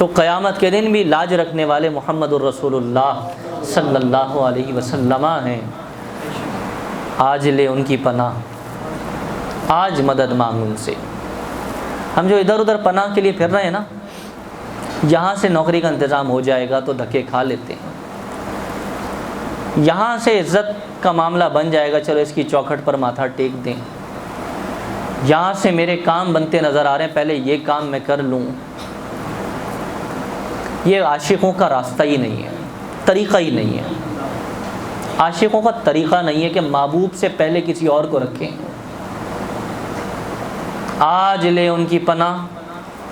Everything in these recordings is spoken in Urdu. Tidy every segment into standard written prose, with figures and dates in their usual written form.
تو قیامت کے دن بھی لاج رکھنے والے محمد الرسول اللہ صلی اللہ علیہ وسلم ہیں۔ آج لے ان کی پناہ، آج مدد مانگ ان سے۔ ہم جو ادھر ادھر پناہ کے لیے پھر رہے ہیں نا، یہاں سے نوکری کا انتظام ہو جائے گا تو دھکے کھا لیتے ہیں، یہاں سے عزت کا معاملہ بن جائے گا، چلو اس کی چوکھٹ پر ماتھا ٹیک دیں، یہاں سے میرے کام بنتے نظر آ رہے ہیں، پہلے یہ کام میں کر لوں۔ یہ عاشقوں کا راستہ ہی نہیں ہے، طریقہ ہی نہیں ہے۔ عاشقوں کا طریقہ نہیں ہے کہ محبوب سے پہلے کسی اور کو رکھیں۔ آج لے ان کی پناہ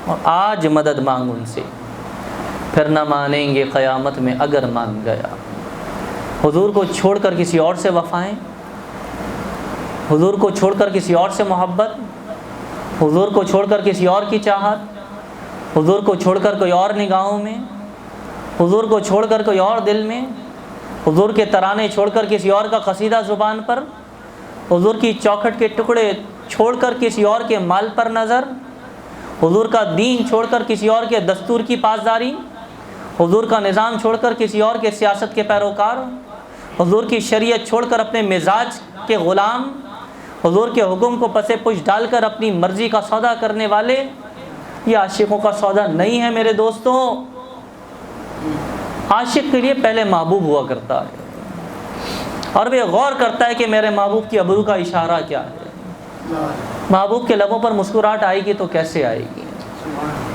اور آج مدد مانگ ان سے، پھر نہ مانیں گے قیامت میں اگر مان گیا۔ حضور کو چھوڑ کر کسی اور سے وفائیں، حضور کو چھوڑ کر کسی اور سے محبت، حضور کو چھوڑ کر کسی اور کی چاہت، حضور کو چھوڑ کر کوئی اور نگاہوں میں، حضور کو چھوڑ کر کوئی اور دل میں، حضور کے ترانے چھوڑ کر کسی اور کا قصیدہ زبان پر، حضور کی چوکھٹ کے ٹکڑے چھوڑ کر کسی اور کے مال پر نظر، حضور کا دین چھوڑ کر کسی اور کے دستور کی پاسداری، حضور کا نظام چھوڑ کر کسی اور کے سیاست کے پیروکار، حضور کی شریعت چھوڑ کر اپنے مزاج کے غلام، حضور کے حکم کو پسے پش ڈال کر اپنی مرضی کا سودا کرنے والے، یہ عاشقوں کا سودا نہیں ہے میرے دوستوں۔ عاشق کے لیے پہلے محبوب ہوا کرتا ہے اور وہ غور کرتا ہے کہ میرے محبوب کی ابرو کا اشارہ کیا ہے، محبوب کے لبوں پر مسکراہٹ آئے گی تو کیسے آئے گی،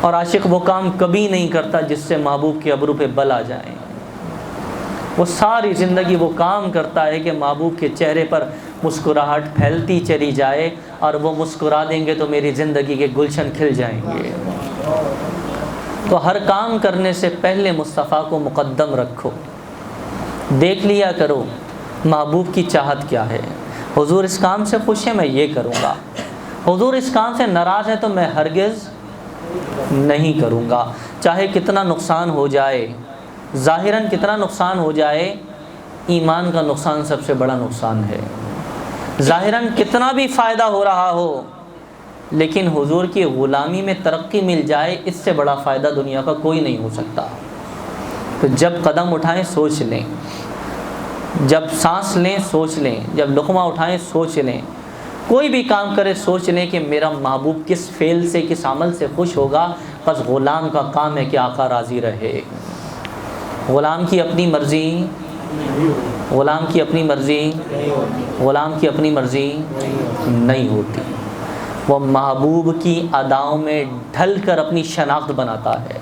اور عاشق وہ کام کبھی نہیں کرتا جس سے محبوب کے ابرو پہ بل آ جائیں۔ وہ ساری زندگی وہ کام کرتا ہے کہ محبوب کے چہرے پر مسکراہٹ پھیلتی چلی جائے، اور وہ مسکرا دیں گے تو میری زندگی کے گلشن کھل جائیں گے۔ تو ہر کام کرنے سے پہلے مصطفیٰ کو مقدم رکھو، دیکھ لیا کرو محبوب کی چاہت کیا ہے۔ حضور اس کام سے خوش ہے، میں یہ کروں گا، حضور اس کام سے ناراض ہے تو میں ہرگز نہیں کروں گا، چاہے کتنا نقصان ہو جائے، ظاہراً کتنا نقصان ہو جائے، ایمان کا نقصان سب سے بڑا نقصان ہے۔ ظاہراً کتنا بھی فائدہ ہو رہا ہو، لیکن حضور کی غلامی میں ترقی مل جائے، اس سے بڑا فائدہ دنیا کا کوئی نہیں ہو سکتا۔ تو جب قدم اٹھائیں سوچ لیں، جب سانس لیں سوچ لیں، جب لقمہ اٹھائیں سوچ لیں، کوئی بھی کام کرے سوچ لیں کہ میرا محبوب کس فعل سے کس عمل سے خوش ہوگا۔ بس غلام کا کام ہے کہ آقا راضی رہے۔ غلام کی اپنی مرضی، غلام کی اپنی مرضی، غلام کی اپنی مرضی نہیں ہوتی، وہ محبوب کی اداؤں میں ڈھل کر اپنی شناخت بناتا ہے۔